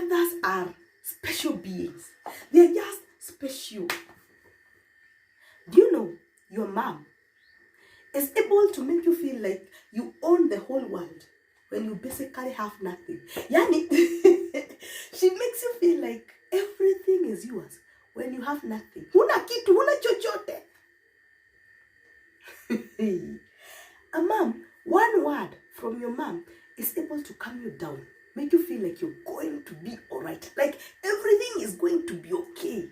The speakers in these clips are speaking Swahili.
Mothers are special beings. They're just special. Do you know your mom is able to make you feel like you own the whole world when you basically have nothing? Yani, she makes you feel like everything is yours when you have nothing. Huna kitu, huna chochote. A mom, one word from your mom is able to calm you down, make you feel like you're going to be all right, like everything is going to be okay.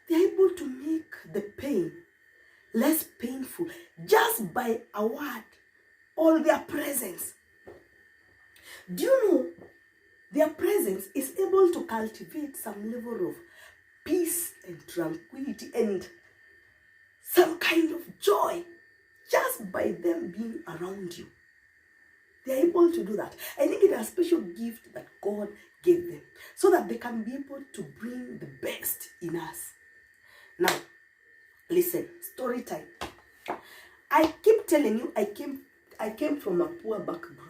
They're able to make the pain less painful just by a word or their presence. Do you know their presence is able to cultivate some level of peace and tranquility and some kind of joy just by them being around you? They're able to do that. I think it's a special gift that God gave them so that they can be able to bring the best in us. Now, listen, story time. I keep telling you, I came from a poor background.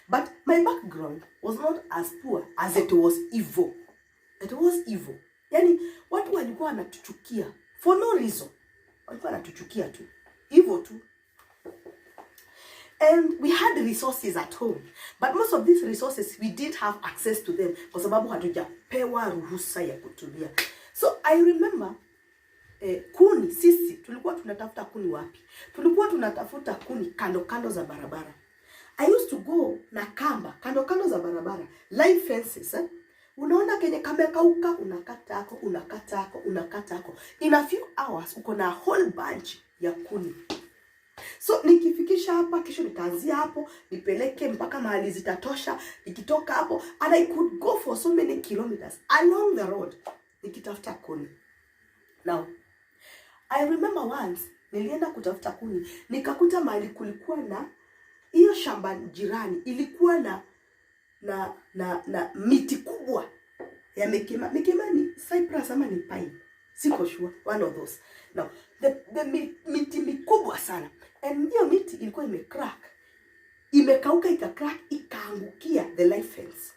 But my background was not as poor as it was evil. It was evil. Yani, watu walikuwa wanatuchukia for no reason. Walikuwa wanatuchukia tu. Evil too. And we had resources at home. But most of these resources, we didn't have access to them. Kwa sababu hatujapewa ruhusa ya kutumia. So I remember, kuni, sisi, tulikuwa tunatafuta kuni wapi? Tulikuwa tunatafuta kuni kando za barabara. I used to go na kamba, kando za barabara. Live fences, Unaona kenye kamekauka, unakata hako. In a few hours, uko na whole bunch ya kuni. So nikifikisha hapa, kesho nitaanzia hapo, nipeleke mpaka mahali zitatosha, nikitoka hapo, and I could go for so many kilometers along the road nikitafuta kuni. Now, I remember once nilienda kutafuta kuni, nikakuta mahali kulikuwa na hiyo shamba jirani ilikuwa na miti kubwa ya mikema. Mikema ni cypress ama ni pine? Siko sure, one of those. Now, the miti mikubwa sana. And hiyo miti ilikuwa imecrack. Imekauka, ikacrack, ikaangukia the live fence.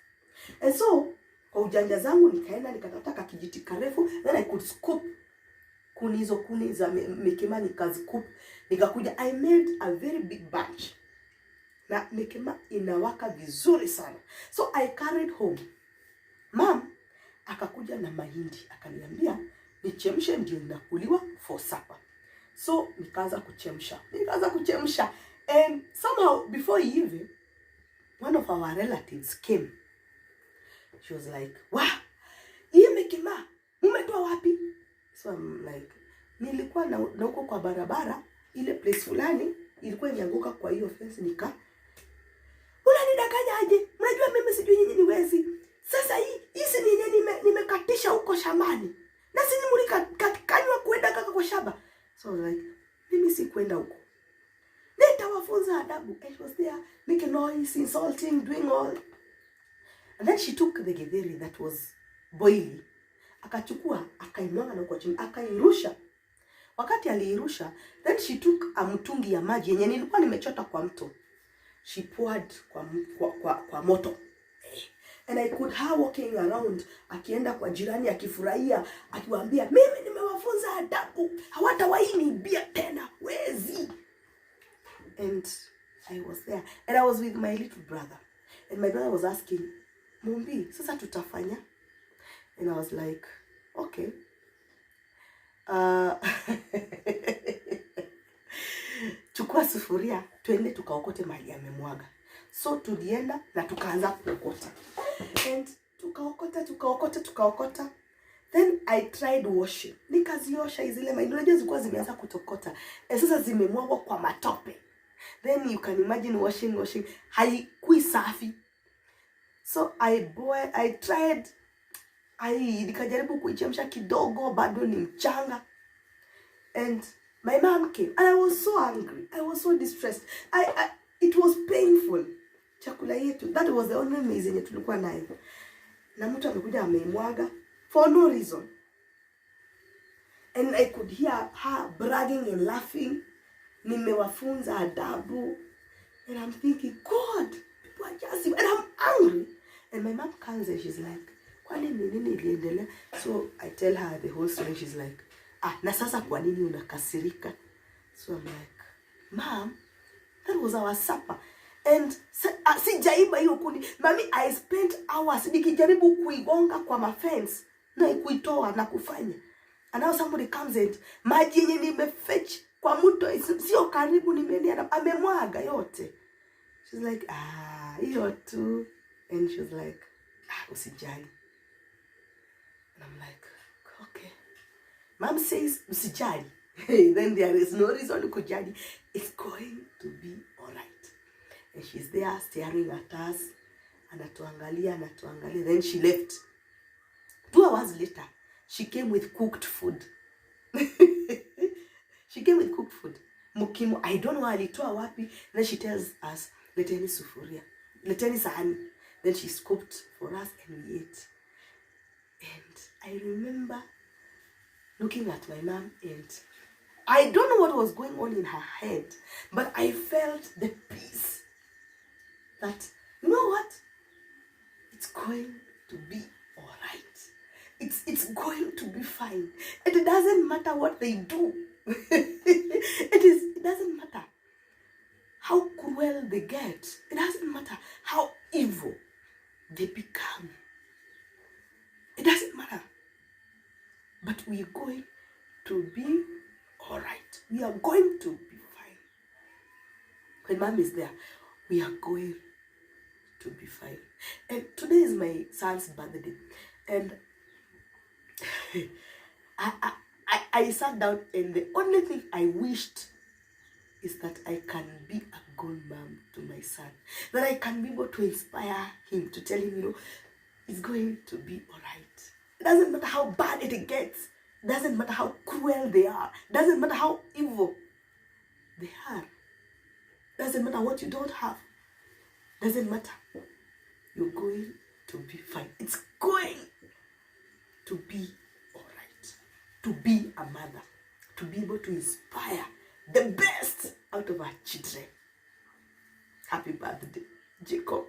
And so, kwa ujanja zangu nikaenda nikatafuta kakijiti karefu, then I could scoop kuni za mikema, nikazikup. Nikakuja, I made a very big bunch. Na mikema inawaka vizuri sana. So I carried home. Mom akakuja na mahindi, akaniambia nichemshe ndio inakuliwa for supper. So nikaanza kuchemsha. And somehow before even, one of our relatives came. She was like, "Wow, hii mikema umetoa wapi?" So I'm like, nilikuwa na huko kwa barabara, ile place fulani ilikuwa imeanguka kwa hiyo fence, unanidanganya aje? Mnajua mimi sijui nyinyi ni wezi. Sasa hizi ni nini nimekatisha huko shambani. Na si ni mlikanywa kwenda kaka kwa shamba. So I was like, mimi si kwenda huko. Nitawafunza adabu. I was there making noise, insulting, doing all. And then she took the githeri that was boiling. Akachukua, akaimwaga na kwa chini, akairusha. Wakati aliirusha, then she took a mtungi ya maji yenye nilikuwa nimechota kwa mto. She poured kwa moto. And I could her walking around, akienda kwa jirani, akifurahia, akiwaambia, mimi nimewafunza adabu, hawatawainibia tena, wezi. And I was there. And I was with my little brother. And my brother was asking, Mumbi, sasa tutafanya? And I was like, okay. Chukua sufuria, tuende tukaokote mahali amemwaga. So tulienda na tukaanza kuokota. And tukaokota. Then I tried washing. Nikaziosha zile mahindi, unajua zilikuwa zimeanza kutokota. Sasa zimemwagwa kwa matope. Then you can imagine washing. Haikui safi. So I tried. Nikajaribu kuichemsha kidogo, bado ni mchanga. And my mom came, and I was so angry. I was so distressed. It was painful. Chakula yetu, that was the only maize yenye tulikuwa nayo. Na mtu amekuja ameimwaga for no reason. And I could hear her bragging and laughing. Nimewafunza adabu. And I'm thinking, God, people are just... And I'm angry. And my mom comes and she's like, kwani nini iliendelea? So I tell her the whole story. She's like, na sasa kwa nini unakasirika? So I'm like, Mom, that was our supper. And sijaiba hiyo kuni. Mami, I spent hours nikijaribu kuigonga kwa mafence na kuitoa na kufanya. And now somebody comes and maji yenye nimefetch kwa mto sio karibu, nimenia amemwaga yote. She's like, hiyo tu. And she's like, usijali. And I'm like, okay. Mom says usijali. Then there is no reason to kujali. It's going to be alright. And she's there staring at us. Anatuangalia. Then she left. 2 hours later, she came with cooked food. She came with cooked food. Mukimo, I don't know alitoa wapi. Then she tells us, leteni sufuria. Leteni sahani. Then she scooped for us and we ate. And I remember looking at my mom, and I don't know what was going on in her head, but I felt the peace that, you know what? It's going to be all right. It's going to be fine. It doesn't matter what they do. It doesn't matter how cruel they get. It doesn't matter how evil they become. It doesn't matter. But we are going to be all right. We are going to be fine. When Mom is there, we are going to be fine. And today is my son's birthday. And I sat down, and the only thing I wished is that I can be a good mom to my son. That I can be able to inspire him, to tell him, you know, it's going to be all right. It doesn't matter how bad it gets. It doesn't matter how cruel they are. It doesn't matter how evil they are. It doesn't matter what you don't have. It doesn't matter. You're going to be fine. It's going to be all right. To be a mother. To be able to inspire the best out of our children. Happy birthday, Jacob.